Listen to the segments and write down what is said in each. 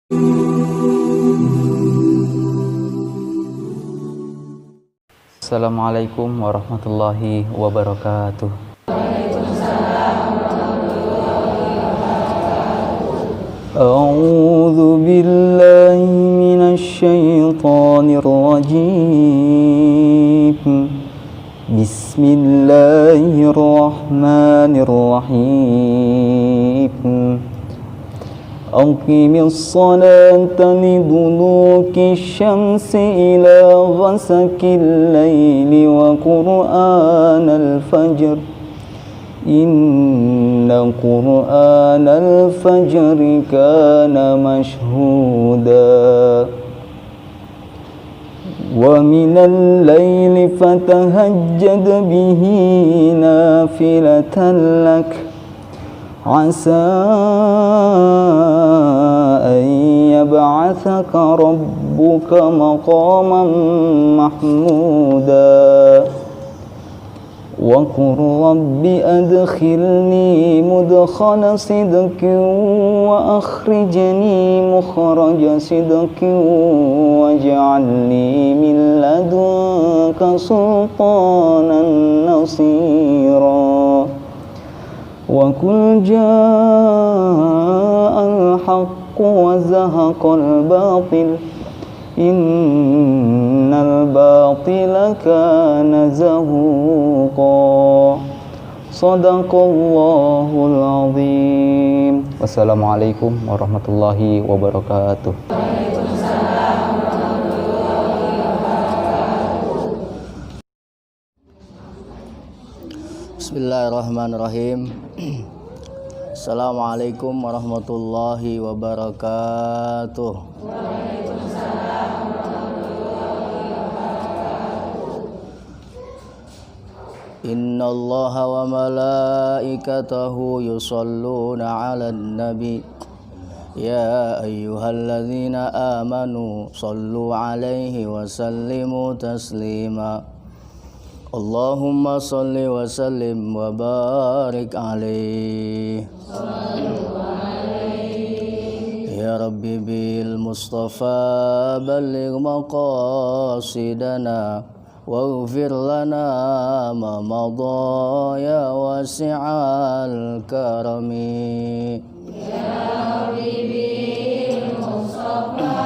Assalamualaikum warahmatullahi wabarakatuh. A'udzu billahi minasy syaithanir rajim. Bismillahirrahmanirrahim. Aqimis salata liduluki syamsi ila ghasakil laili wa qur'anal fajr. Inna qur'anal fajri kana mashhuda. Wa minal laili fatahajjad bihi nafilatan lak. Asa an yab'athaka rabbuka maqaman mahmuda. Wa qur rabbi adkhilni mudkhala sidqin wa akhrijni mukhraja sidqin waj'alni min ladunka sultanan nasira. Wa qul ja'al haqqu wa zahaqal batil innal batila kana zahuqa. Shadaqallahul azim. Wassalamualaikum warahmatullahi wabarakatuh. Bismillahirrahmanirrahim. Assalamualaikum warahmatullahi wabarakatuh. Inna Allaha wa malaikatahu yusalluna 'alan nabi. Ya ayyuhalladzina amanu sallu 'alaihi wa sallimu taslima. Allahumma salli wa sallim wa barik alaihi. Ya Rabbi bil Mustafa balligh maqasidana waghfir lana ma madha ya wasi'al karami. Ya Rabbi bil Mustafa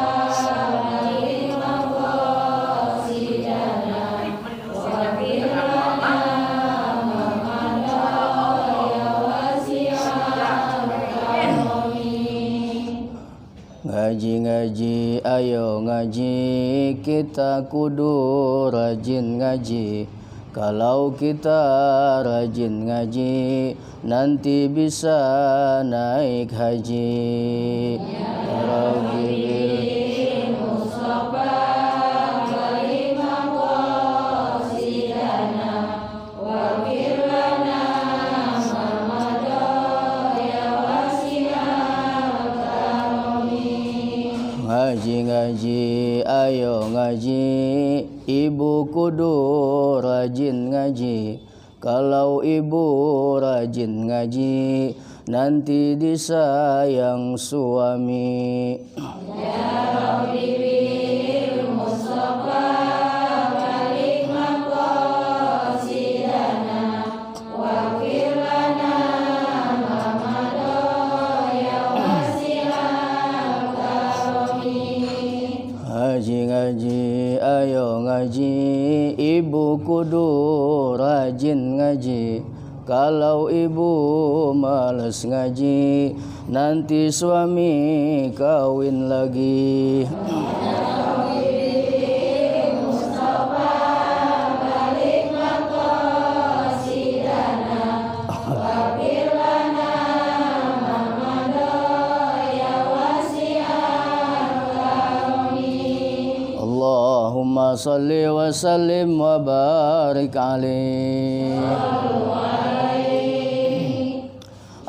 ngaji-ngaji, ayo ngaji, kita kudu rajin ngaji. Kalau kita rajin ngaji, nanti bisa naik haji. Ya Rabbi bil Mustafa balligh maqasidana waghfir lana ma madha ya wasi'al karami. Ngaji-ngaji, ayo ngaji, ibu kudu rajin ngaji. Kalau ibu rajin ngaji, nanti disayang suami. Ya Rabbi bil Mustafa balligh maqasidana waghfir lana ma madha ya wasi'al karami. Ngaji-ngaji, ayo ngaji, ibu kudu rajin ngaji. Kalau ibu malas ngaji, nanti suami kawin lagi. Allahumma salli wa sallim wa barik alaihi.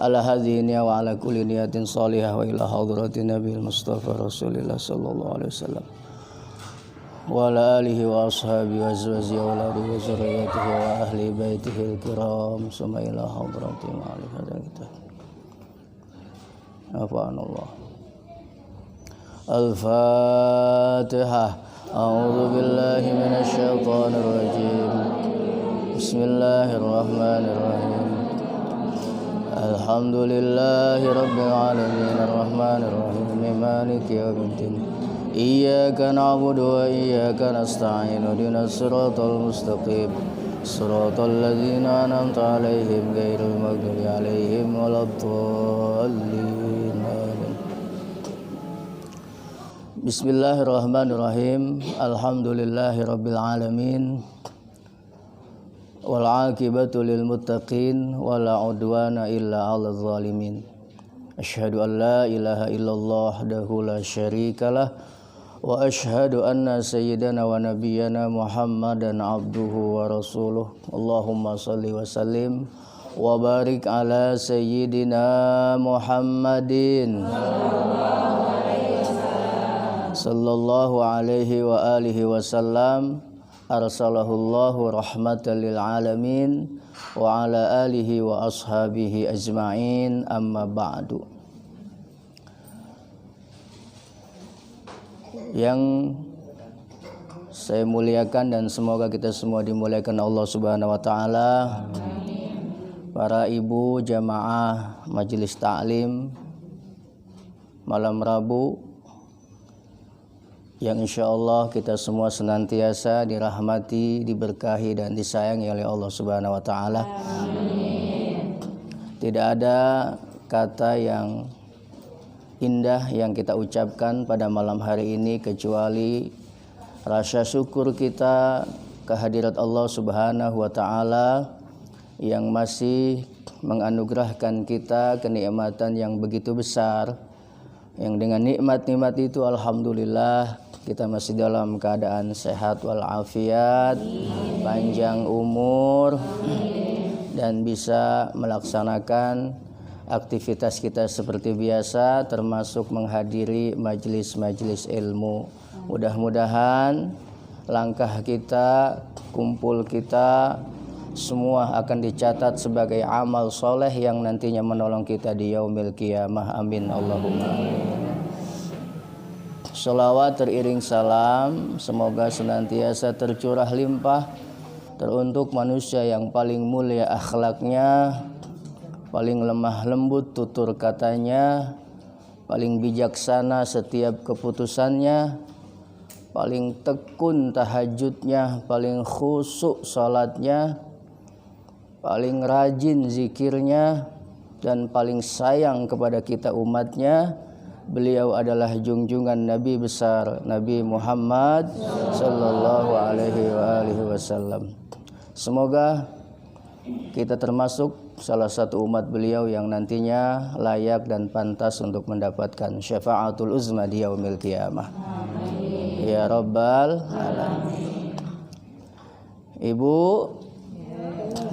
Ala hadhihi wa ala kulli niyatin salihah wa ila hadratin Nabil Mustafa Rasulillah sallallahu alaihi wasallam wa ala alihi wa ashabihi wa azwajihi wa alihi wa zurriyyatihi wa ahli baitihi al-kiram summa ila hadratin ma'alih hadzal kitab. Afwanallah. Al-Fatihah. A'udzu billahi minasyaitonir rajim. Bismillahirrahmanirrahim. Alhamdulillahi rabbil alamin arrahmanir rahim maliki yaumiddin. Iyyaka na'budu wa iyyaka nasta'in ihdinas siratal mustaqim siratal ladzina an'amta 'alaihim ghairil maghdubi 'alaihim waladdallin. Bismillahirrahmanirrahim. Alhamdulillahi rabbil alamin. Wal 'aqibatu lil muttaqin wala 'udwana illa 'alal zalimin. Asyhadu an la ilaha illallah wahdahu la syarikalah wa asyhadu anna sayyidana wa nabiyyana Muhammadan abduhu wa rasuluh. Allahumma shalli wa sallim wa barik ala sayyidina Muhammadin sallallahu alaihi wa alihi wasallam. Arsalahullahu rahmatan lil alamin wa ala alihi wa ashabihi ajma'in, amma ba'du. Yang saya muliakan dan semoga kita semua dimuliakan Allah Subhanahu wa taala. Para ibu jamaah majelis taklim malam Rabu yang insyaallah kita semua senantiasa dirahmati, diberkahi dan disayangi oleh Allah Subhanahu wa taala. Tidak ada kata yang indah yang kita ucapkan pada malam hari ini kecuali rasa syukur kita kehadirat Allah Subhanahu wa taala yang masih menganugerahkan kita kenikmatan yang begitu besar, yang dengan nikmat-nikmat itu alhamdulillah kita masih dalam keadaan sehat walafiat, panjang umur, dan bisa melaksanakan aktivitas kita seperti biasa, termasuk menghadiri majelis-majelis ilmu. Mudah-mudahan langkah kita, kumpul kita semua akan dicatat sebagai amal soleh yang nantinya menolong kita di yaumil qiyamah. Amin Allahumma amin. Sholawat teriring salam semoga senantiasa tercurah limpah teruntuk manusia yang paling mulia akhlaknya, paling lemah lembut tutur katanya, paling bijaksana setiap keputusannya, paling tekun tahajudnya, paling khusyuk salatnya, paling rajin zikirnya, dan paling sayang kepada kita umatnya. Beliau adalah junjungan Nabi besar Nabi Muhammad sallallahu alaihi wasallam. Semoga kita termasuk salah satu umat beliau yang nantinya layak dan pantas untuk mendapatkan syafaatul uzma di yaumil qiyamah. Amin. Ya rabbal alamin. Ibu,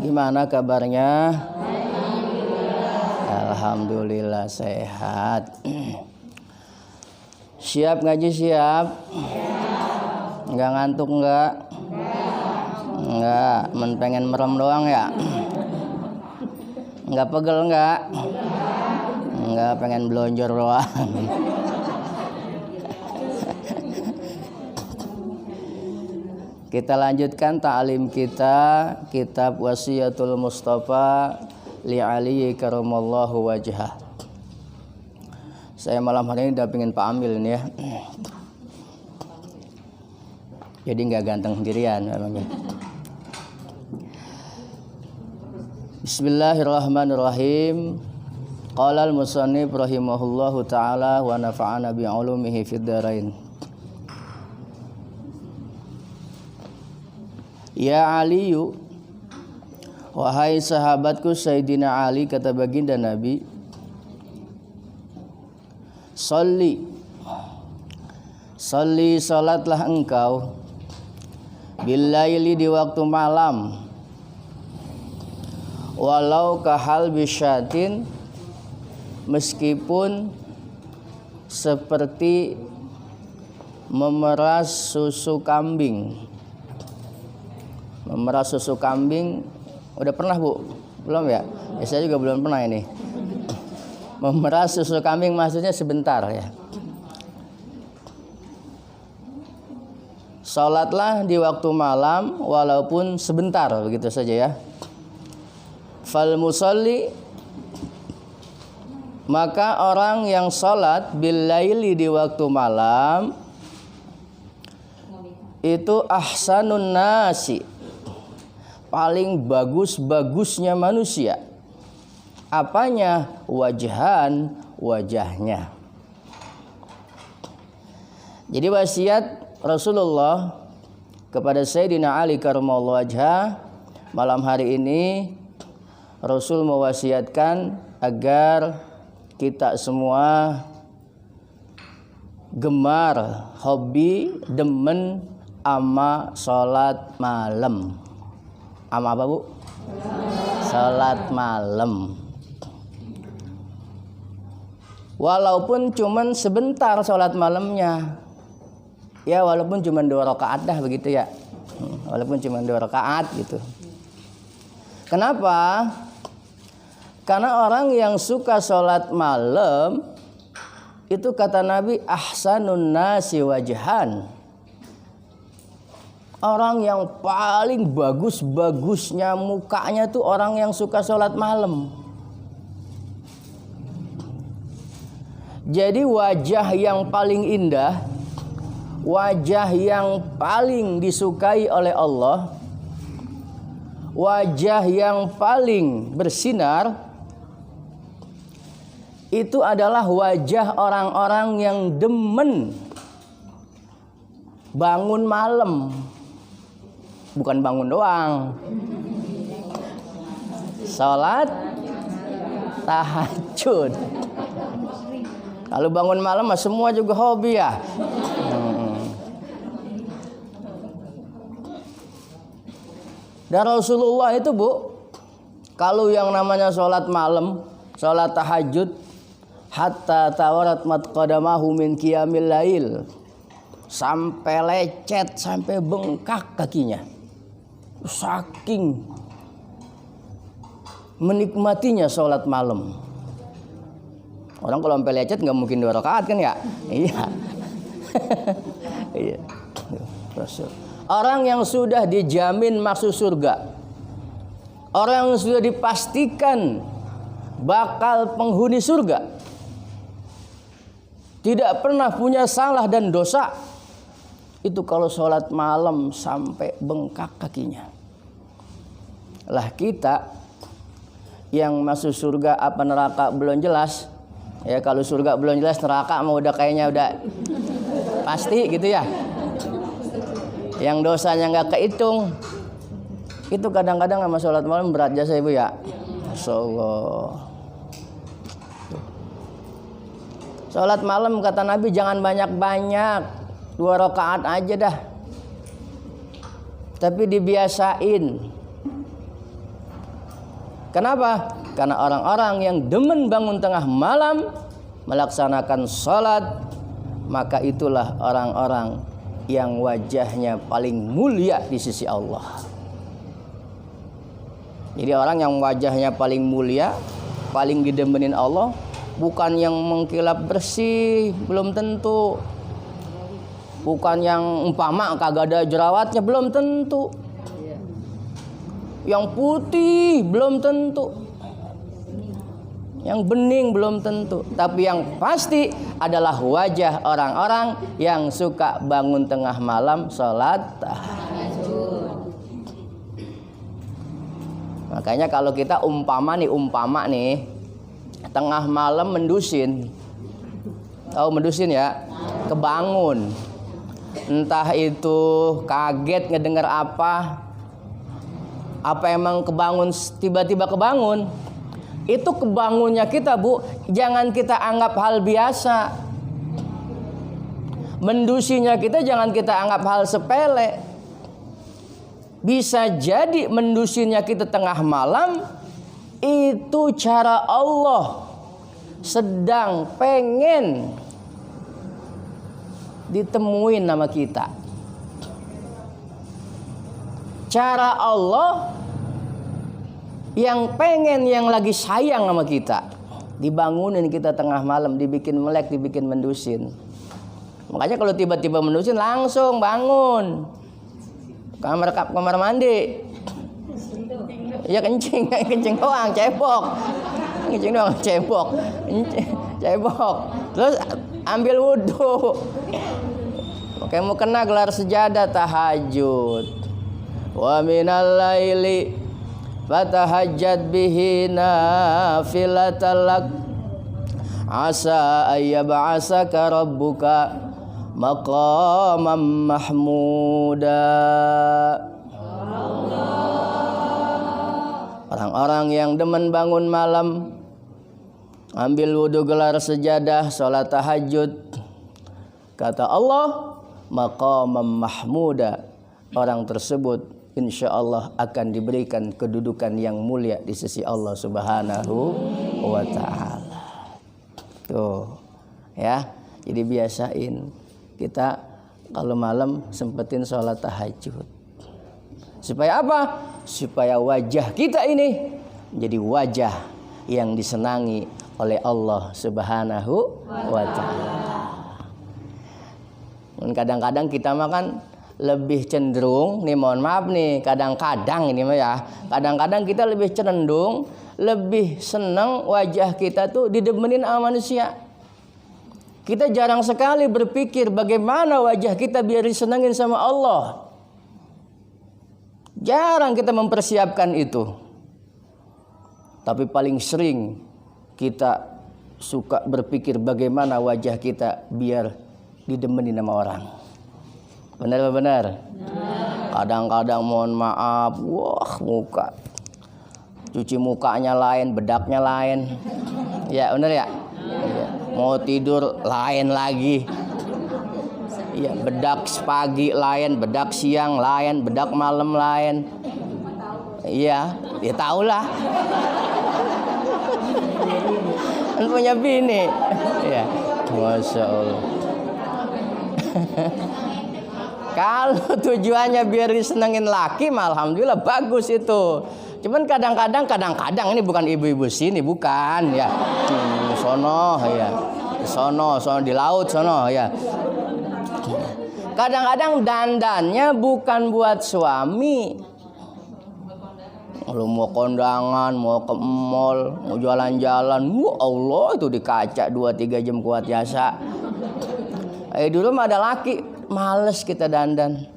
gimana kabarnya? Alhamdulillah sehat. Siap ngaji siap? Enggak ngantuk enggak? Enggak, pengen merem doang ya? Enggak pegel enggak? Enggak, pengen belonjor doang. Kita lanjutkan ta'lim kita, kitab Wasiyatul Mustafa li Ali karamallahu wajhah. Saya malam hari ini udah pengen Pak Amil ini ya. Jadi enggak ganteng sendirian memangnya. Bismillahirrahmanirrahim. Qala al-musannif rahimahullahu taala wa nafa'ana bi 'ulumihi fid dharain. Ya Aliyu, wahai sahabatku Sayyidina Ali, kata baginda Nabi, Salli salatlah engkau billaili di waktu malam, walau kahal bisyatin, meskipun seperti memeras susu kambing. Memeras susu kambing udah pernah Bu? Belum ya? Saya juga belum pernah ini. Memeras susu kambing maksudnya sebentar ya. Salatlah di waktu malam walaupun sebentar, begitu saja ya. Fal musalli, maka orang yang salat bil laili di waktu malam itu ahsanun nasi, paling bagus-bagusnya manusia. Apanya? Wajhan, wajahnya. Jadi wasiat Rasulullah kepada Sayyidina Ali karramallahu wajhah, malam hari ini Rasul mewasiatkan agar kita semua gemar, hobi, demen ama salat malam. Ama apa, Bu? Salat malam. Walaupun cuman sebentar salat malamnya. Ya walaupun cuma 2 rakaat dah begitu ya. Walaupun cuma 2 rakaat gitu. Kenapa? Karena orang yang suka sholat malam itu kata Nabi ahsanun nasi wajhan. Orang yang paling bagus-bagusnya mukanya tuh orang yang suka sholat malam. Jadi wajah yang paling indah, wajah yang paling disukai oleh Allah, wajah yang paling bersinar, itu adalah wajah orang-orang yang demen bangun malam. Bukan bangun doang, salat tahajud. Kalau bangun malam mah semua juga hobi ya. Dan Rasulullah itu, Bu, kalau yang namanya sholat malam, sholat tahajud, hatta tawarat matqadamahu min qiyamil lail, sampai lecet, sampai bengkak kakinya, saking menikmatinya sholat malam. Orang kalau sampai lecet nggak mungkin 2 rakaat kan ya? Iya. Iya. Rasul. Orang yang sudah dijamin masuk surga, orang yang sudah dipastikan bakal penghuni surga, tidak pernah punya salah dan dosa, itu kalau sholat malam sampai bengkak kakinya. Lah kita yang masuk surga apa neraka belum jelas. Ya kalau surga belum jelas, neraka mau udah kayaknya udah pasti gitu ya. Yang dosanya nggak kehitung, itu kadang-kadang sama sholat malam berat jasa Ibu ya. Masyaallah. Sholat malam kata Nabi jangan banyak-banyak, 2 rakaat aja dah. Tapi dibiasain. Kenapa? Karena orang-orang yang demen bangun tengah malam melaksanakan sholat, maka itulah orang-orang yang wajahnya paling mulia di sisi Allah. Jadi orang yang wajahnya paling mulia, paling didemenin Allah, bukan yang mengkilap bersih, belum tentu. Bukan yang umpama kagak ada jerawatnya, belum tentu. Yang putih belum tentu. Yang bening belum tentu. Tapi yang pasti adalah wajah orang-orang yang suka bangun tengah malam sholat tahajud. Makanya kalau kita umpama nih tengah malam mendusin. Tahu mendusin ya? Kebangun. Entah itu kaget ngedengar apa emang kebangun, tiba-tiba kebangun. Itu kebangunnya kita, Bu, jangan kita anggap hal biasa. Mendusinya kita jangan kita anggap hal sepele. Bisa jadi mendusinya kita tengah malam, itu cara Allah sedang pengen ditemuin nama kita. Cara Allah yang pengen, yang lagi sayang sama kita, dibangunin kita tengah malam, dibikin melek, dibikin mendusin. Makanya kalau tiba-tiba menusin langsung bangun. Kamar mandi. Ya kencing doang, cebok. Kencing doang, cebok. Cebok. Terus ambil wudhu. Oke, mau kena gelar sejadah tahajud. Wa minal laili fatahajjad bihi nafilatan lak asa ayyab'asaka rabbuka maqamam mahmuda. Orang-orang yang demen bangun malam, ambil wudhu, gelar sejadah, sholat tahajud, kata Allah, maqamam mahmuda, orang tersebut insya Allah akan diberikan kedudukan yang mulia di sisi Allah Subhanahu wa ta'ala. Tuh ya, jadi biasain kita kalau malam sempetin sholat tahajud. Supaya apa? Supaya wajah kita ini menjadi wajah yang disenangi oleh Allah Subhanahu wa ta'ala. Kadang-kadang kita makan lebih cenderung, nih mohon maaf nih, kadang-kadang ini mah ya, kadang-kadang kita lebih cenderung, lebih senang wajah kita tuh didemenin sama manusia. Kita jarang sekali berpikir bagaimana wajah kita biar disenangin sama Allah. Jarang kita mempersiapkan itu. Tapi paling sering kita suka berpikir bagaimana wajah kita biar didemenin sama orang. Benar benar? Kadang-kadang mohon maaf, wah muka, cuci mukanya lain, bedaknya lain. Ya benar ya? Ya. Mau tidur lain lagi. Ya, bedak pagi lain, bedak siang lain, bedak malam lain. Iya, ya tahulah. Kan punya bini. Ya, Masya Allah. Kalau tujuannya biar disenengin laki, alhamdulillah bagus itu. Cuman kadang-kadang ini bukan ibu-ibu sini, bukan ya. Sono ya. Sono di laut sono ya. Kadang-kadang dandannya bukan buat suami. Kalau mau kondangan, mau ke mall, mau jalan-jalan, Allah itu di kaca 2-3 jam kuat jasa. Dulu mah ada laki, males kita dandan.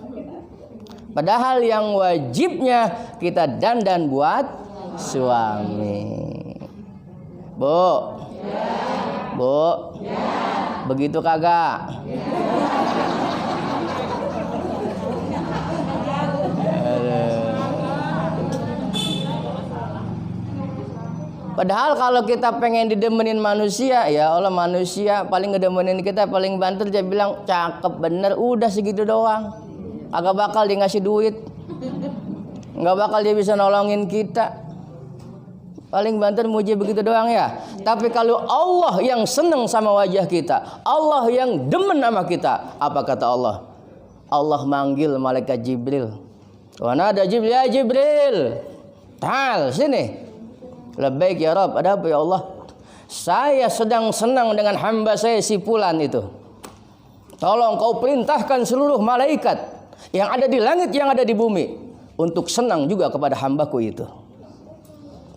Padahal yang wajibnya kita dandan buat suami. Bu, Bu, begitu kagak? Padahal kalau kita pengen didemenin manusia, ya Allah, manusia paling ngedemenin kita, paling banter dia bilang cakep bener, udah segitu doang. Agak bakal dia ngasih duit, nggak bakal dia bisa nolongin kita. Paling banter muji begitu doang ya. Tapi kalau Allah yang seneng sama wajah kita, Allah yang demen sama kita, apa kata Allah? Allah manggil malaikat Jibril. Wana ada Jibril, ya Jibril, tal sini. Labbaik ya Rabb, ada apa ya Allah? Saya sedang senang dengan hamba saya si Fulan itu. Tolong kau perintahkan seluruh malaikat yang ada di langit, yang ada di bumi, untuk senang juga kepada hambaku itu.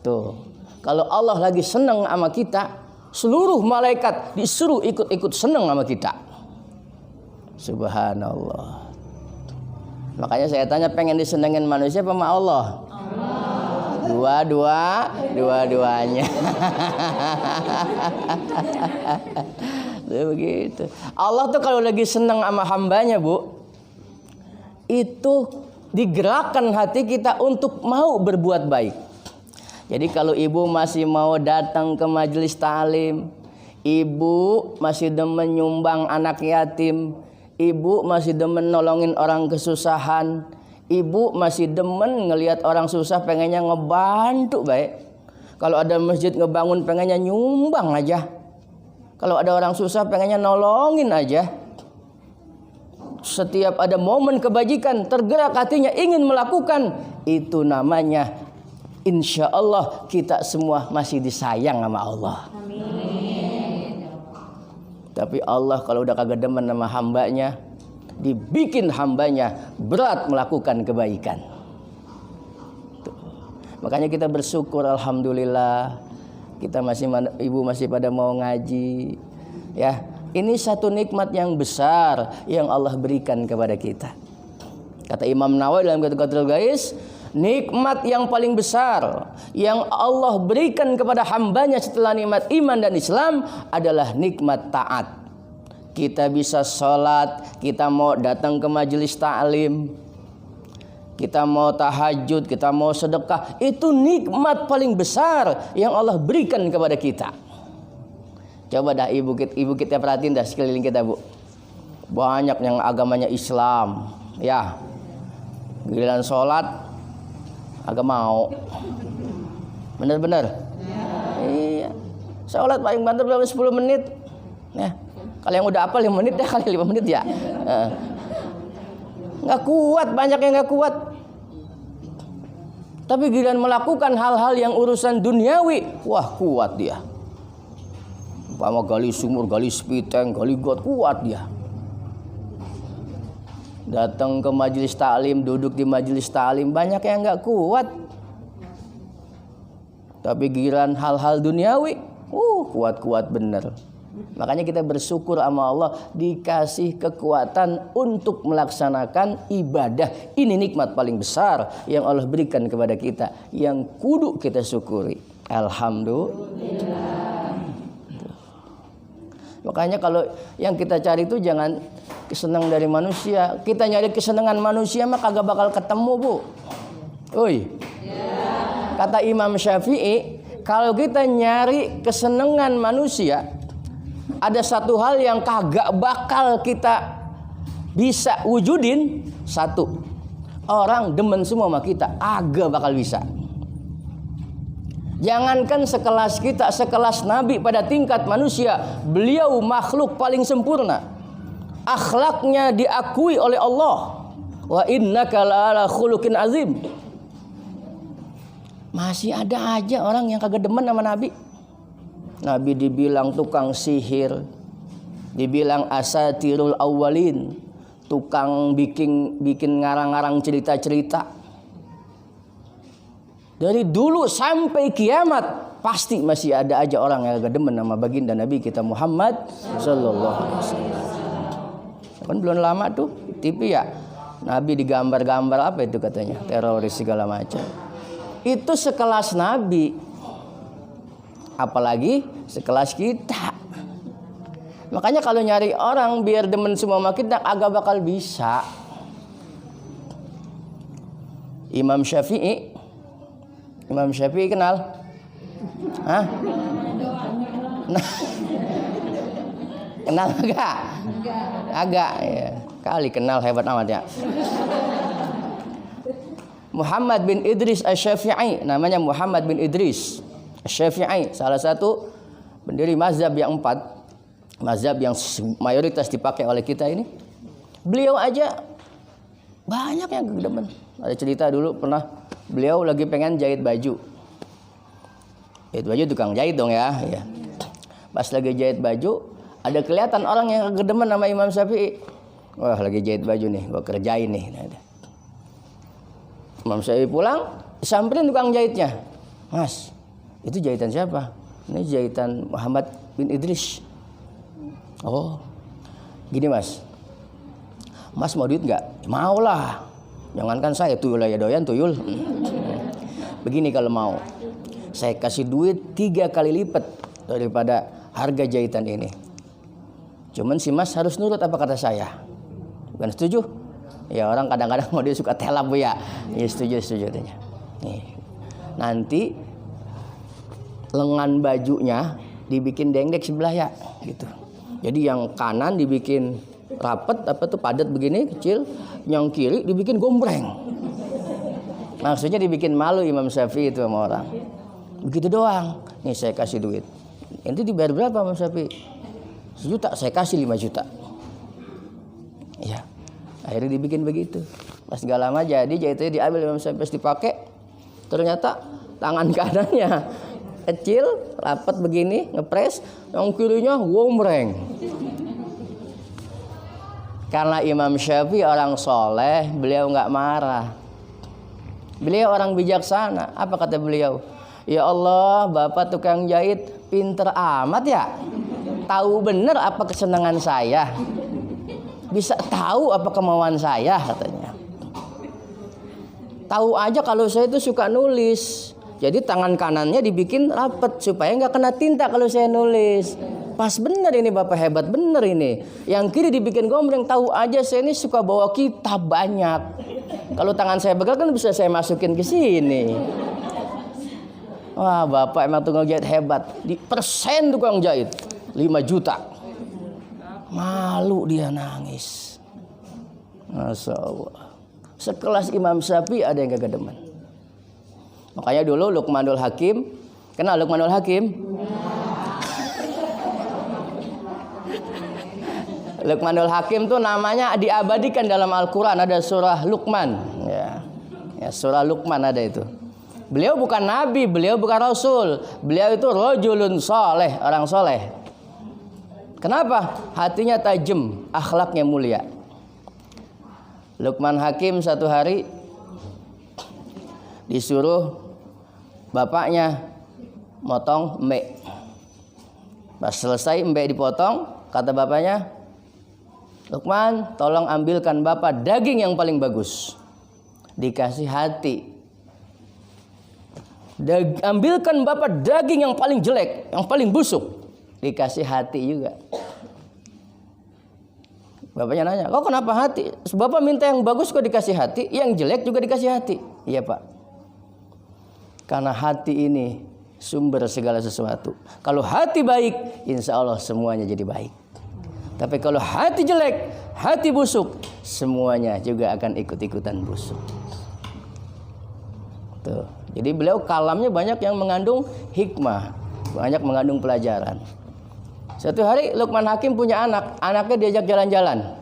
Tuh, kalau Allah lagi senang sama kita, seluruh malaikat disuruh ikut-ikut senang sama kita. Subhanallah. Makanya saya tanya, pengen disenengin manusia apa sama Allah? Dua-duanya. Begitu. Allah tuh kalau lagi senang sama hambanya, Bu, itu digerakkan hati kita untuk mau berbuat baik. Jadi kalau ibu masih mau datang ke majelis ta'lim, ibu masih demen nyumbang anak yatim, ibu masih demen nolongin orang kesusahan, ibu masih demen ngelihat orang susah pengennya ngebantu baik. Kalau ada masjid ngebangun pengennya nyumbang aja. Kalau ada orang susah pengennya nolongin aja. Setiap ada momen kebajikan tergerak hatinya ingin melakukan. Itu namanya insya Allah kita semua masih disayang sama Allah. Amin. Tapi Allah kalau udah kagak demen sama hambanya, dibikin hambanya berat melakukan kebaikan. Tuh. Makanya kita bersyukur, alhamdulillah kita ibu masih pada mau ngaji. Ya, ini satu nikmat yang besar yang Allah berikan kepada kita. Kata Imam Nawawi dalam Qatrul Ghais, nikmat yang paling besar yang Allah berikan kepada hambanya setelah nikmat iman dan Islam adalah nikmat taat. Kita bisa sholat, kita mau datang ke majelis ta'lim, kita mau tahajud, kita mau sedekah. Itu nikmat paling besar yang Allah berikan kepada kita. Coba dah ibu kita perhatiin dah sekeliling kita, Bu. Banyak yang agamanya Islam, ya. Giliran sholat agak mau. Bener-bener. Iya. Sholat paling banter berapa 10 menit. Nah, kalau yang udah hafal 5 menit ya, kali 5 menit ya. Nggak kuat, banyak yang nggak kuat. Tapi giliran melakukan hal-hal yang urusan duniawi, wah kuat dia. Umpama gali sumur, gali spiteng, gali got, kuat dia. Datang ke majelis ta'lim, duduk di majelis ta'lim, banyak yang nggak kuat. Tapi giliran hal-hal duniawi, kuat-kuat bener. Makanya kita bersyukur sama Allah dikasih kekuatan untuk melaksanakan ibadah. Ini nikmat paling besar yang Allah berikan kepada kita, yang kudu kita syukuri. Alhamdulillah. Makanya kalau yang kita cari itu jangan kesenangan dari manusia. Kita nyari kesenangan manusia mah kagak bakal ketemu, Bu. Oi. Kata Imam Syafi'i, kalau kita nyari kesenangan manusia, ada satu hal yang kagak bakal kita bisa wujudin. Satu, orang demen semua sama kita, agak bakal bisa. Jangankan sekelas kita, sekelas Nabi pada tingkat manusia, beliau makhluk paling sempurna. Akhlaknya diakui oleh Allah. Wa innaka la'ala khuluqin azim. Masih ada aja orang yang kagak demen sama Nabi. Nabi dibilang tukang sihir, dibilang asatirul awwalin, tukang bikin ngarang-ngarang cerita-cerita. Dari dulu sampai kiamat pasti masih ada aja orang yang agak demen sama baginda Nabi kita Muhammad sallallahu alaihi wasallam. Kan belum lama tuh TV ya, Nabi digambar-gambar apa itu katanya, teroris segala macam. Itu sekelas Nabi, apalagi sekelas kita. Makanya kalau nyari orang biar demen semua sama kita agak bakal bisa. Imam Syafi'i kenal? Hah? Nah. Kenal enggak? Agak ya. Kali kenal, hebat amat ya. Muhammad bin Idris Asy-Syafi'i, namanya Muhammad bin Idris Asy-Syafi'i, salah satu pendiri mazhab yang 4, mazhab yang mayoritas dipakai oleh kita ini. Beliau aja banyak yang demen. Ada cerita dulu pernah beliau lagi pengen jahit baju. Jahit baju tukang jahit dong ya. Pas lagi jahit baju, ada kelihatan orang yang kedemen sama Imam Syafi'i. Wah, lagi jahit baju nih, gua kerjain nih. Imam Syafi'i pulang, samperin tukang jahitnya. Mas, itu jahitan siapa? Ini jahitan Muhammad bin Idris. Oh, gini mas. Mas mau duit nggak? Mau lah. Jangankan saya, tuyul aja doyan tuyul. Begini kalau mau, saya kasih duit 3 kali lipat daripada harga jahitan ini. Cuman si mas harus nurut apa kata saya. Bukan setuju? Ya orang kadang-kadang mau dia suka telap Bu ya. Ya setuju katanya. Nih. Nanti lengan bajunya dibikin dengdek sebelah ya, gitu. Jadi yang kanan dibikin rapet padat begini kecil, yang kiri dibikin gombreng. Maksudnya dibikin malu Imam Syafi'i itu sama orang. Begitu doang. Nih saya kasih duit. Nanti dibayar berapa Imam Syafi'i? 1 juta, saya kasih 5 juta. Ya. Akhirnya dibikin begitu. Pas gak lama jadi jahitnya diambil Imam Syafi'i, pas dipakai ternyata tangan kanannya kecil, rapat begini, ngepres, yang kirinya gombreng. Karena Imam Syafi'i orang soleh, beliau nggak marah. Beliau orang bijaksana. Apa kata beliau? Ya Allah, Bapak tukang jahit pinter amat ya. Tahu bener apa kesenangan saya. Bisa tahu apa kemauan saya, katanya. Tahu aja kalau saya itu suka nulis. Jadi tangan kanannya dibikin rapet supaya nggak kena tinta kalau saya nulis. Pas bener ini Bapak, hebat bener ini. Yang kiri dibikin gombreng. Tahu aja saya ini suka bawa kitab banyak. Kalau tangan saya begal kan bisa saya masukin ke sini. Wah, Bapak emang tukang jahit hebat. Di persen tukang jahit 5 juta. Malu dia nangis. Masya Allah. Sekelas Imam Syafi'i ada yang kagak demen. Makanya dulu Luqmanul Hakim. Kenal Luqmanul Hakim? Luqmanul Hakim tuh namanya diabadikan dalam Al-Quran. Ada surah Luqman. Ya, surah Luqman ada itu. Beliau bukan nabi, beliau bukan rasul. Beliau itu rajulun soleh, orang soleh. Kenapa? Hatinya tajam, akhlaknya mulia. Luqman Hakim satu hari disuruh bapaknya motong embe. Pas selesai embe dipotong, kata bapaknya, Luqman, tolong ambilkan Bapak daging yang paling bagus. Dikasih hati. Ambilkan Bapak daging yang paling jelek, yang paling busuk. Dikasih hati juga. Bapaknya nanya, kok kenapa hati? Bapak minta yang bagus kok dikasih hati, yang jelek juga dikasih hati. Iya Pak. Karena hati ini sumber segala sesuatu. Kalau hati baik, insya Allah semuanya jadi baik. Tapi kalau hati jelek, hati busuk, semuanya juga akan ikut-ikutan busuk. Tuh. Jadi beliau kalamnya banyak yang mengandung hikmah, banyak mengandung pelajaran. Satu hari Luqman Hakim punya anak, anaknya diajak jalan-jalan.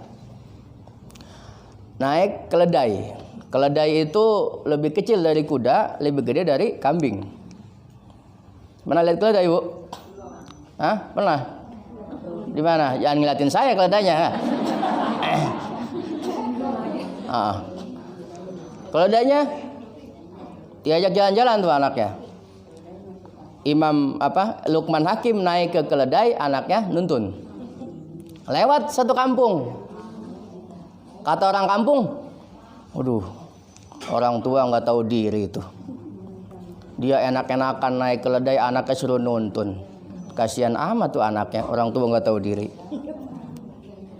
Naik keledai. Keledai itu lebih kecil dari kuda, lebih gede dari kambing. Pernah lihat keledai, Bu? Hah? Pernah? Di mana? Jangan ngeliatin saya keledainya. Keledainya diajak jalan-jalan tuh anaknya. Luqman Hakim naik ke keledai, anaknya nuntun. Lewat satu kampung. Kata orang kampung, waduh, orang tua nggak tahu diri itu. Dia enak-enakan naik keledai, anaknya suruh nuntun. Kasihan amat tuh anaknya, orang tua nggak tahu diri.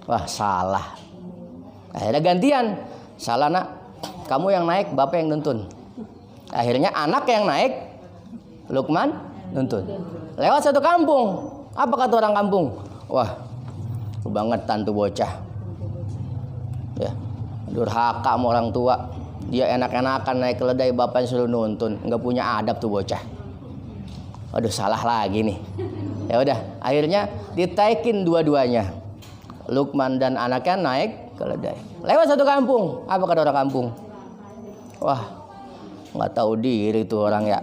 Wah, salah. Akhirnya gantian. Salah nak, kamu yang naik, bapak yang nuntun. Akhirnya anak yang naik, Luqman nuntun. Lewat satu kampung. Apa kata orang kampung? Wah, kebangetan tuh bocah. Ya, durhaka sama orang tua. Dia enak-enakan naik keledai, bapaknya suruh nuntun. Nggak punya adab tuh bocah. Aduh, salah lagi nih. Ya udah, akhirnya ditaikin dua-duanya. Luqman dan anaknya naik keledai. Lewat satu kampung. Apa kata orang kampung? Wah, nggak tahu diri tuh orang ya.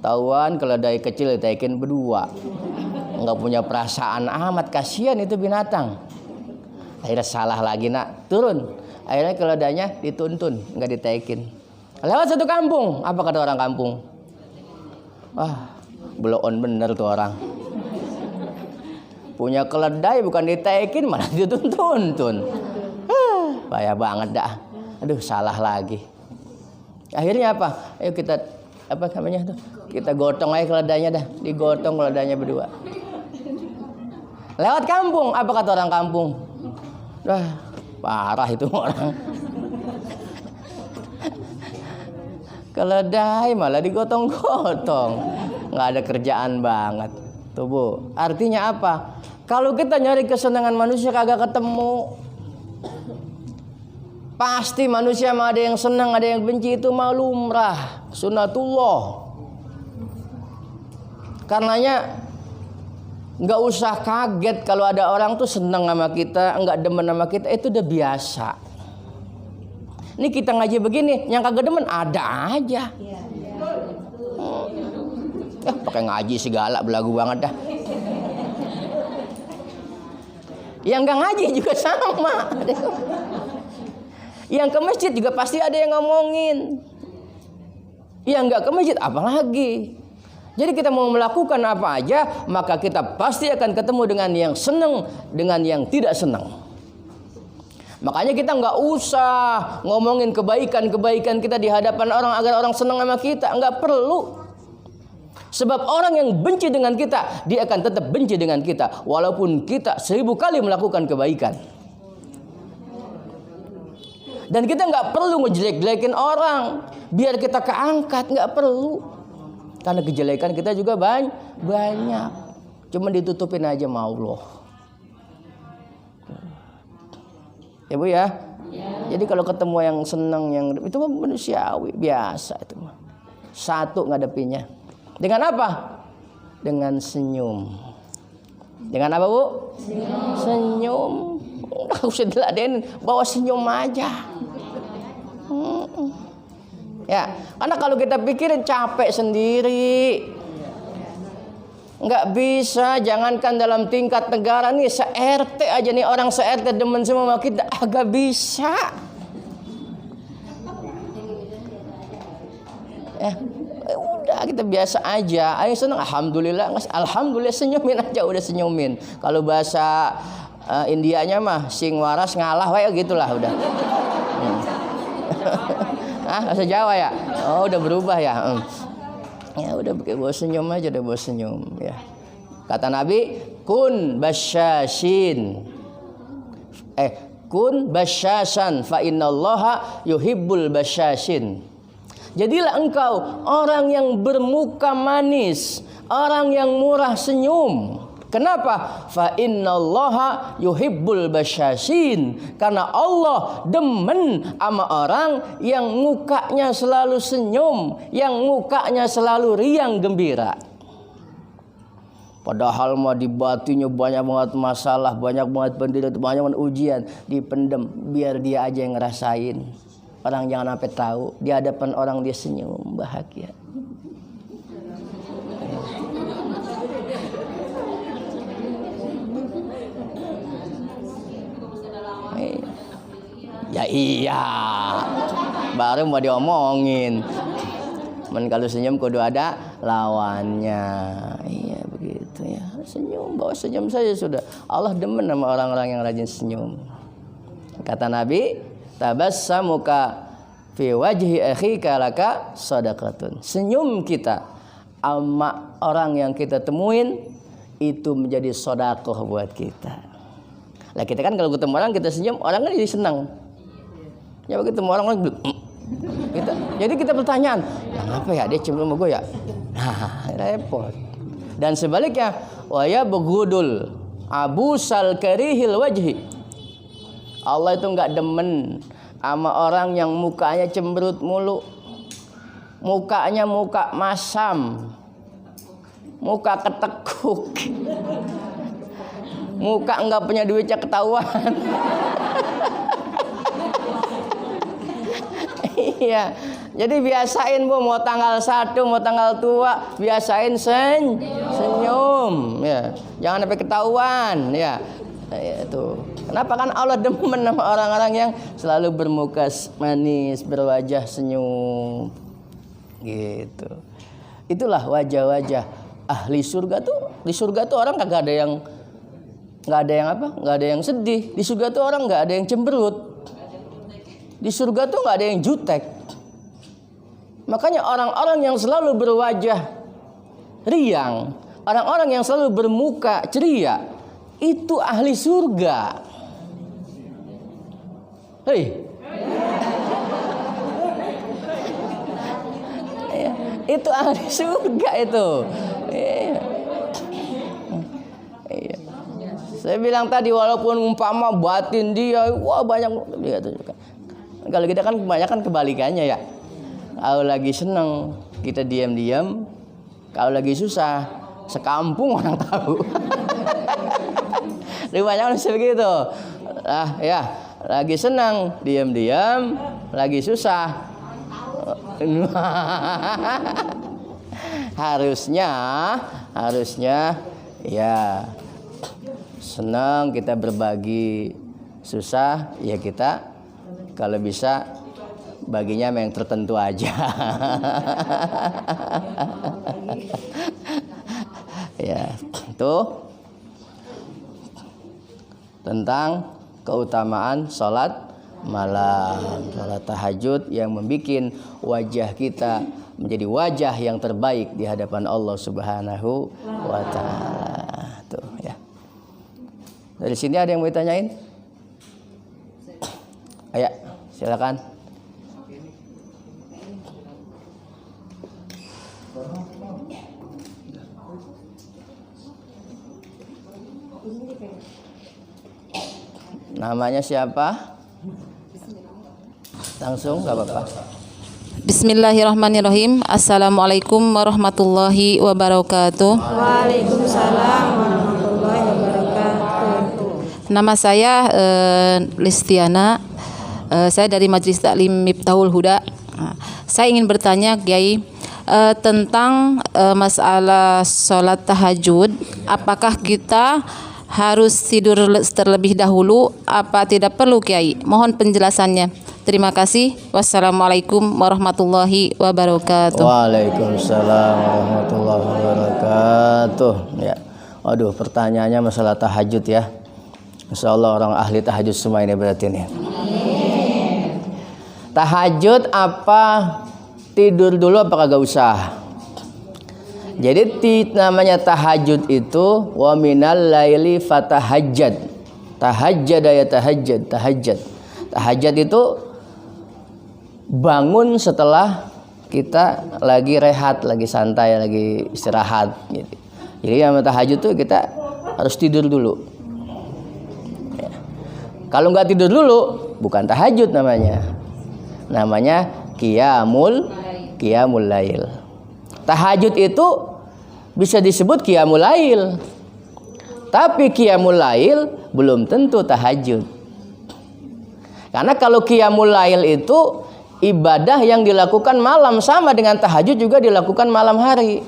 Tahuan keledai kecil ditaikin berdua. Nggak punya perasaan amat, kasihan itu binatang. Akhirnya salah lagi nak, turun. Akhirnya keledainya dituntun, nggak ditaikin. Lewat satu kampung. Apa kata orang kampung? Wah, bloon bener tuh orang. Punya keledai bukan ditaikin, malah dituntun. Payah banget dah. Aduh, salah lagi. Akhirnya apa? Ayo kita kita gotong aja keledainya dah. Digotong keledainya berdua. Lewat kampung. Apa kata orang kampung? Wah, parah itu orang. Keledai malah digotong-gotong. Nggak ada kerjaan banget. Tuh Bu, artinya apa? Kalau kita nyari kesenangan manusia kagak ketemu. Pasti manusia mah ada yang senang, ada yang benci, itu mah lumrah, sunnatullah. Karenanya nggak usah kaget kalau ada orang tuh senang sama kita, nggak demen sama kita, itu udah biasa. Ini kita ngaji begini, yang kagak demen ada aja. Pakai ngaji segala belagu banget dah. Yang nggak ngaji juga sama. Yang ke masjid juga pasti ada yang ngomongin. Yang nggak ke masjid apalagi. Jadi kita mau melakukan apa aja, maka kita pasti akan ketemu dengan yang senang, dengan yang tidak senang. Makanya kita nggak usah ngomongin kebaikan-kebaikan kita di hadapan orang agar orang senang sama kita. Nggak perlu. Sebab orang yang benci dengan kita, dia akan tetap benci dengan kita. Walaupun kita 1000 kali melakukan kebaikan. Dan kita nggak perlu ngejelek-jelekin orang. Biar kita keangkat, nggak perlu. Karena kejelekan kita juga banyak. Cuma ditutupin aja sama Allah. Ya Bu ya? Jadi kalau ketemu yang senang, yang itu mah manusiawi, biasa itu mah. Satu ngadepinnya. Dengan apa? Dengan senyum. Dengan apa Bu? Senyum. Nggak usah diladenin, bawa senyum aja. Ya, karena kalau kita pikirin capek sendiri. Nggak bisa, jangankan dalam tingkat negara nih, se-RT aja nih, orang se-RT demen semua sama kita, agak bisa. Udah kita biasa aja. Ayo senang, alhamdulillah, alhamdulillah senyumin aja, udah senyumin. Kalau bahasa Indianya mah sing waras ngalah wae gitulah udah. Bahasa Jawa ya? Oh, udah berubah ya. Ya udah pakai bawa senyum aja, udah bawa senyum ya. Kata Nabi, kun basyashin. Kun basyasan fa innallaha yuhibbul basyashin. Jadilah engkau orang yang bermuka manis, orang yang murah senyum. Kenapa? Fa innallaha yuhibbul basyashin. Karena Allah demen sama orang yang mukanya selalu senyum, yang mukanya selalu riang gembira. Padahal mah di batinnya banyak banget masalah, banyak banget penderitaan, banyak banget ujian, dipendem biar dia aja yang ngerasain. Orang jangan sampai tahu, di hadapan orang dia senyum, bahagia. Ya iya, baru mau diomongin. Men kalau senyum kudu ada lawannya. Iya begitu ya. Senyum, bawa senyum saja sudah. Allah demen sama orang-orang yang rajin senyum. Kata Nabi, tabassamuka fi wajhi akhika laka shadaqatun. Senyum kita sama orang yang kita temuin itu menjadi sedekah buat kita. Lah kita kan kalau ketemu orang kita senyum, orang kan jadi senang. Ya begitu orang gitu. Jadi kita pertanyaan, kenapa ya dia cium sama gue ya? Nah, repot. Dan sebaliknya, wa ya begudul abusal karihil wajhi. Allah itu enggak demen sama orang yang mukanya cemberut mulu. Mukanya muka masam. Muka ketekuk. Muka enggak punya duitnya ketahuan. Iya. Jadi biasain Bu, mau tanggal 1, mau tanggal tua, biasain senyum ya. Jangan sampai ketahuan ya. Itu. Kenapa? Kan Allah demen sama orang-orang yang selalu bermuka manis, berwajah senyum. Gitu. Itulah wajah-wajah ahli surga tuh. Di surga tuh orang kagak ada yang sedih. Di surga tuh orang nggak ada yang cemberut. Di surga tuh nggak ada yang jutek. Makanya orang-orang yang selalu berwajah riang, orang-orang yang selalu bermuka ceria, itu ahli surga. Hei, itu ahli surga itu. Iya. Saya bilang tadi walaupun umpama batin dia, wah banyak dia tunjukkan. Kalau kita kan kebanyakan kebalikannya ya. Kalau lagi seneng kita diam-diam, kalau lagi susah sekampung orang tahu. Kebanyakan seperti itu. Ya, lagi senang diam-diam, lagi susah. harusnya ya senang kita berbagi susah, ya kita kalau bisa baginya yang tertentu aja. Ya, itu tentang keutamaan sholat malam, sholat tahajud yang membuat wajah kita menjadi wajah yang terbaik di hadapan Allah Subhanahu wa Ta'ala. Tuh ya. Dari sini ada yang mau ditanyain? Ayo, silakan. Namanya siapa? Langsung, gak apa-apa. Bismillahirrahmanirrahim. Assalamualaikum warahmatullahi wabarakatuh. Waalaikumsalam warahmatullahi wabarakatuh. Nama saya Listiana. Saya dari Majelis Taklim Miftahul Huda. Saya ingin bertanya, Kiai, tentang masalah sholat tahajud. Apakah kita harus tidur terlebih dahulu? Apa tidak perlu, Kiai? Mohon penjelasannya. Terima kasih. Wassalamualaikum warahmatullahi wabarakatuh. Waalaikumsalam warahmatullahi wabarakatuh. Ya, waduh, pertanyaannya masalah tahajud ya. Insya Allah orang ahli tahajud semua ini berarti nih. Tahajud apa? Tidur dulu apa kagak usah? Jadi namanya tahajud itu wa minal laili fatahajjad. Tahajjad ya tahajjud, tahajjud. Tahajud itu bangun setelah kita lagi rehat, lagi santai, lagi istirahat gitu. Jadi nama tahajud itu kita harus tidur dulu ya. Kalau nggak tidur dulu bukan tahajud namanya. Namanya qiyamul lail. Tahajud itu bisa disebut qiyamul lail. Tapi qiyamul lail belum tentu tahajud. Karena kalau qiyamul lail itu ibadah yang dilakukan malam, sama dengan tahajud juga dilakukan malam hari.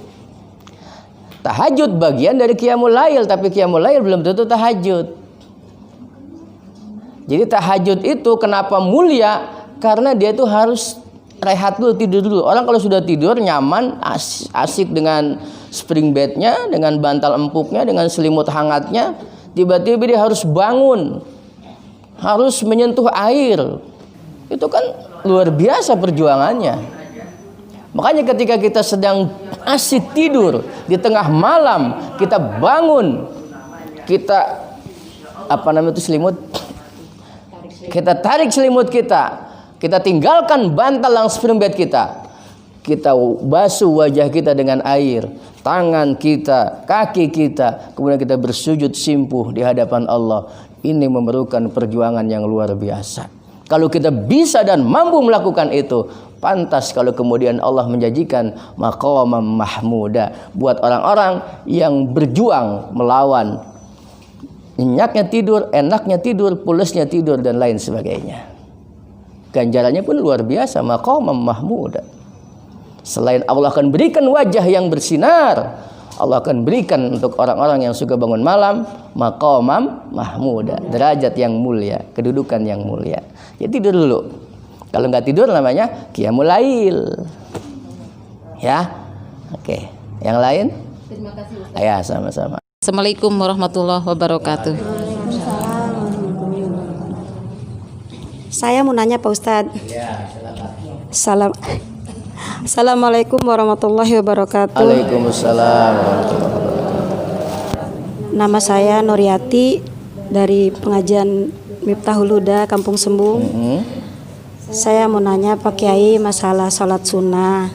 Tahajud bagian dari qiyamul lail, tapi qiyamul lail belum tentu tahajud. Jadi tahajud itu kenapa mulia? Karena dia itu harus rehat dulu, tidur dulu. Orang kalau sudah tidur nyaman, asik dengan spring bednya, dengan bantal empuknya, dengan selimut hangatnya, tiba-tiba dia harus bangun, harus menyentuh air. Itu kan luar biasa perjuangannya. Makanya ketika kita sedang asik tidur di tengah malam, kita bangun, kita selimut, kita tarik selimut kita tinggalkan bantal yang spring bed kita basuh wajah kita dengan air, tangan kita, kaki kita, kemudian kita bersujud simpuh di hadapan Allah. Ini memerlukan perjuangan yang luar biasa. Kalau kita bisa dan mampu melakukan itu, pantas kalau kemudian Allah menjanjikan maqamam mahmuda buat orang-orang yang berjuang melawan nyenyaknya tidur, enaknya tidur, pulasnya tidur dan lain sebagainya. Ganjarannya pun luar biasa, maqamam mahmuda. Selain Allah akan berikan wajah yang bersinar, Allah akan berikan untuk orang-orang yang suka bangun malam maqamam mahmuda, derajat yang mulia, kedudukan yang mulia. Ya tidur dulu. Kalau nggak tidur namanya qiyamul lail. Ya. Oke. Yang lain? Terima kasih, Ustaz. Ya, sama-sama. Assalamualaikum warahmatullahi wabarakatuh. Saya mau nanya Pak Ustadz. Ya, silakan. Assalamualaikum warahmatullahi wabarakatuh. Waalaikumsalam warahmatullahi wabarakatuh. Nama saya Nuriati dari pengajian Miftahul Huda Kampung Sembung. Saya mau nanya Pak Kiai masalah sholat sunnah.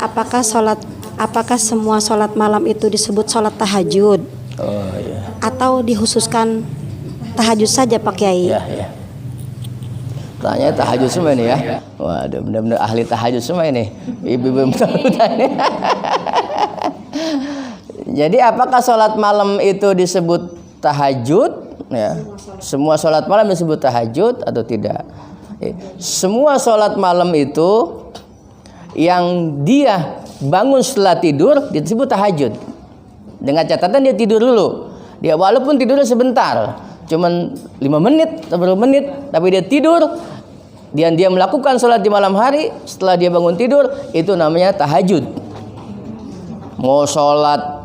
Apakah semua sholat malam itu disebut sholat tahajud? Oh iya. Atau dikhususkan tahajud saja Pak Kiai? Ya. Tanya tahajud semua ini ya. Waduh, benar-benar ahli tahajud semua ini. Ibu-ibu tanya. Jadi apakah sholat malam itu disebut tahajud? Ya. Semua sholat malam disebut tahajud atau tidak? Semua sholat malam itu yang dia bangun setelah tidur disebut tahajud. Dengan catatan dia tidur dulu. Dia walaupun tidurnya sebentar, cuman 5 menit atau berapa menit, tapi dia tidur, dan dia melakukan sholat di malam hari setelah dia bangun tidur, itu namanya tahajud. Mau sholat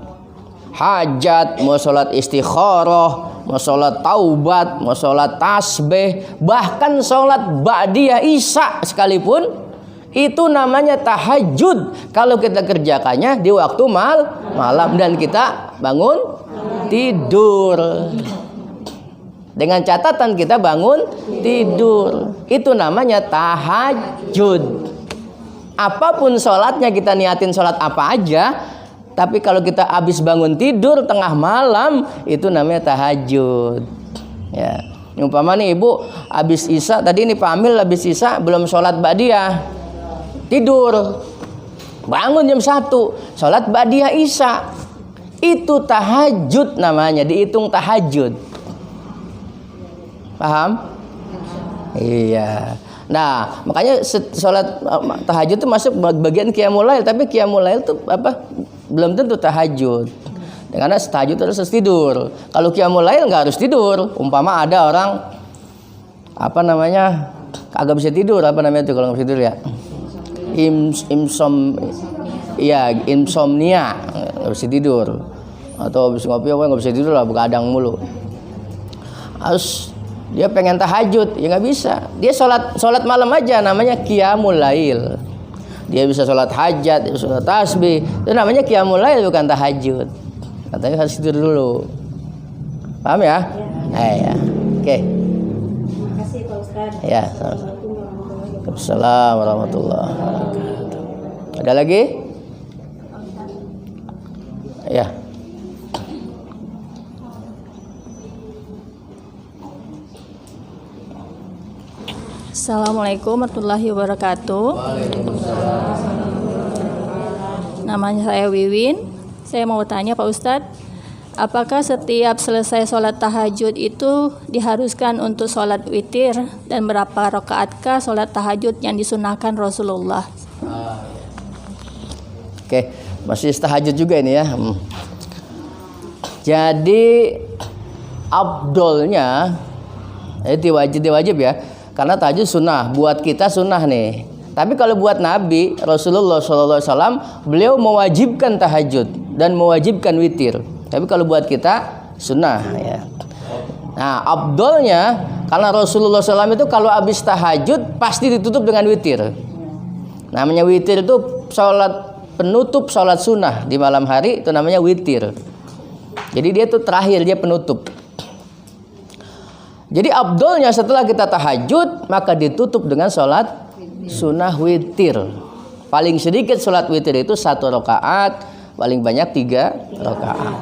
hajat, mau sholat istikharah, mau sholat taubat, mau sholat tasbih, bahkan sholat ba'diyah isya sekalipun, itu namanya tahajud kalau kita kerjakannya di waktu malam dan kita bangun tidur. Dengan catatan kita bangun tidur, itu namanya tahajud. Apapun sholatnya, kita niatin sholat apa aja, tapi kalau kita habis bangun tidur tengah malam, itu namanya tahajud. Ya, umpama nih ibu habis isya, tadi ini Pak Amil habis isya belum sholat ba'diyah, tidur, bangun jam 1, sholat ba'diyah isya, itu tahajud namanya, dihitung tahajud. Paham? Iya. Nah, makanya sholat tahajud itu masuk bagian qiyamul lail, tapi qiyamul lail itu apa? Belum tentu tahajud. Karena tahajud harus tidur. Kalau qiyamul lail nggak harus tidur. Umpama ada orang apa namanya? Agak bisa tidur, apa namanya itu kalau nggak bisa tidur ya? Insomnia, nggak bisa tidur. Atau habis ngopi apa nggak bisa tidur lah, begadang mulu. Harus dia pengen tahajud, ya nggak bisa. Dia sholat malam aja, namanya qiyamul lail. Dia bisa sholat hajat, dia bisa sholat tasbih, itu namanya qiyamul lail, bukan tahajud. Katanya harus tidur dulu. Paham ya? Ya. Oke. Terima kasih Pak Ustaz. Ya. Assalamualaikum warahmatullahi wabarakatuh. Ada lagi? Ya. Assalamualaikum warahmatullahi wabarakatuh. Namanya saya Wiwin. Saya mau tanya Pak Ustadz, apakah setiap selesai sholat tahajud itu diharuskan untuk sholat witir, dan berapa rakaatkah sholat tahajud yang disunahkan Rasulullah? Oke, masih tahajud juga ini ya. Jadi afdolnya itu wajib ya. Karena tahajud sunnah, buat kita sunnah nih. Tapi kalau buat Nabi Rasulullah SAW, beliau mewajibkan tahajud dan mewajibkan witir. Tapi kalau buat kita sunnah ya. Nah, afdolnya karena Rasulullah SAW itu kalau habis tahajud pasti ditutup dengan witir. Namanya witir itu sholat penutup sholat sunnah di malam hari, itu namanya witir. Jadi dia itu terakhir, dia penutup. Jadi afdolnya setelah kita tahajud, maka ditutup dengan sholat sunnah witir. Paling sedikit sholat witir itu 1 rakaat, paling banyak 3 rakaat.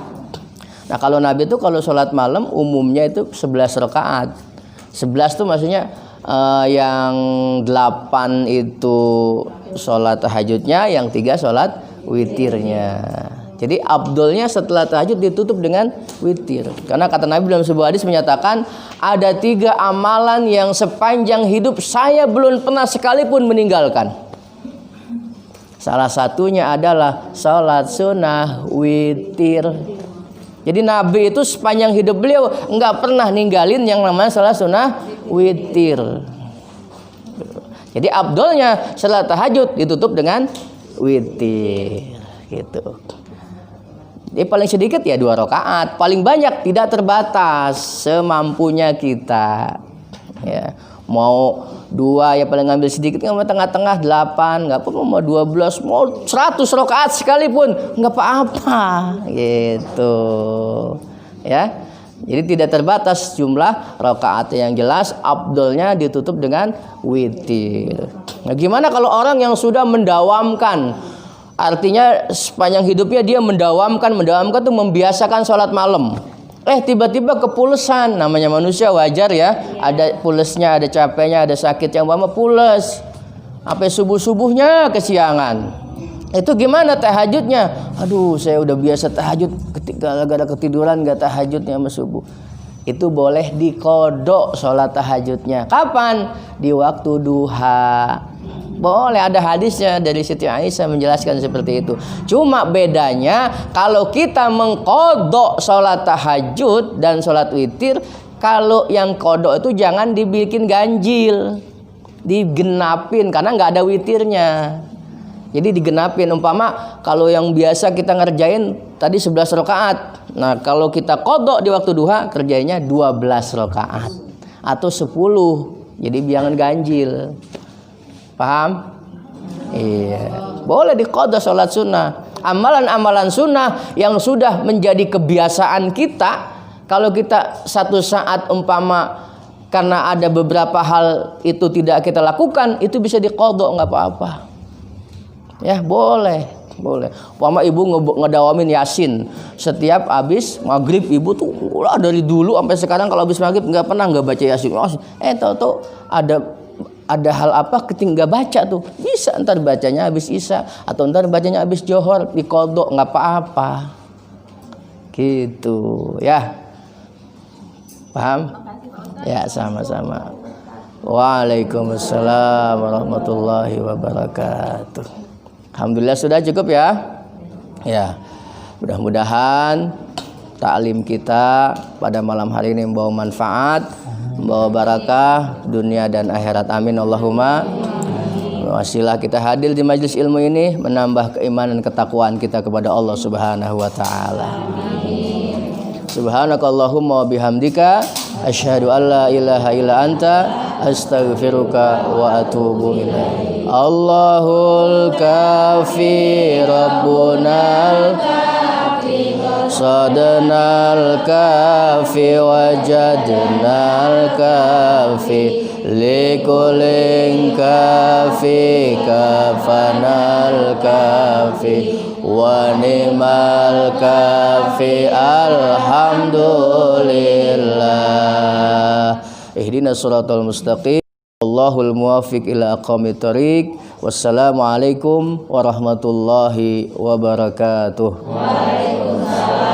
Nah kalau Nabi itu kalau sholat malam umumnya itu 11 rakaat. 11 itu maksudnya yang 8 itu sholat tahajudnya, yang 3 sholat witirnya. Jadi afdolnya setelah tahajud ditutup dengan witir. Karena kata Nabi dalam sebuah hadis menyatakan, ada 3 amalan yang sepanjang hidup saya belum pernah sekalipun meninggalkan. Salah satunya adalah sholat sunnah witir. Jadi Nabi itu sepanjang hidup beliau enggak pernah ninggalin yang namanya sholat sunnah witir. Jadi afdolnya setelah tahajud ditutup dengan witir gitu. Jadi paling sedikit ya 2 rakaat, paling banyak tidak terbatas, semampunya kita. Ya, mau 2 ya paling ngambil sedikit, nggak tengah-tengah 8, nggak apa-apa, mau 12, mau 100 rakaat sekalipun nggak apa-apa, gitu. Ya, jadi tidak terbatas jumlah rakaat, yang jelas afdolnya ditutup dengan witir. Nah, gimana kalau orang yang sudah mendawamkan? Artinya sepanjang hidupnya dia mendawamkan tuh membiasakan sholat malam. Tiba-tiba kepulesan, namanya manusia wajar ya. Ada pulesnya, ada capeknya, ada sakit yang lama pules. Sampai subuh-subuhnya kesiangan. Itu gimana tahajudnya? Aduh, saya udah biasa tahajud, gara-gara ketiduran gak tahajudnya sama subuh. Itu boleh dikodok sholat tahajudnya. Kapan? Di waktu duha. Boleh, ada hadisnya dari Siti Aisyah menjelaskan seperti itu. Cuma bedanya kalau kita mengqadha sholat tahajud dan sholat witir, kalau yang qadha itu jangan dibikin ganjil, digenapin karena nggak ada witirnya. Jadi digenapin, umpama kalau yang biasa kita ngerjain tadi 11 rakaat. Nah, kalau kita qadha di waktu duha kerjanya 12 rakaat atau 10. Jadi jangan ganjil. Paham? Iya. Boleh diqadha sholat sunnah. Amalan-amalan sunnah yang sudah menjadi kebiasaan kita, kalau kita satu saat umpama karena ada beberapa hal itu tidak kita lakukan, itu bisa diqadha, nggak apa-apa. Ya, boleh. Umpama ibu ngedawamin Yasin setiap habis maghrib, ibu tuh dari dulu sampai sekarang kalau habis maghrib nggak baca Yasin. Tahu-tahu ada hal apa ketinggalan baca tuh, bisa ntar bacanya habis isya atau ntar bacanya habis johor, diqadha, nggak apa-apa gitu ya. Paham? Ya, sama-sama. Waalaikumsalam warahmatullahi wabarakatuh. Alhamdulillah sudah cukup ya. Ya, mudah-mudahan taklim kita pada malam hari ini membawa manfaat, membawa barakah dunia dan akhirat. Amin Allahumma. Wasilah kita hadir di majelis ilmu ini menambah keimanan ketakwaan kita kepada Allah Subhanahu wa taala. Subhanakallahumma wa bihamdika asyhadu an la ilaha illa anta astaghfiruka wa atubu ilaik. Allahul kafi rabbunal sadnal kafi wajadnal kafi likulin kafi kafanal kafi wa ni'mal kafi alhamdulillah. Ihdinas siratal mustaqim. Allahul muwaffiq ila aqwamit thoriq. Wassalamualaikum warahmatullahi wabarakatuh. Waalaikumsalam.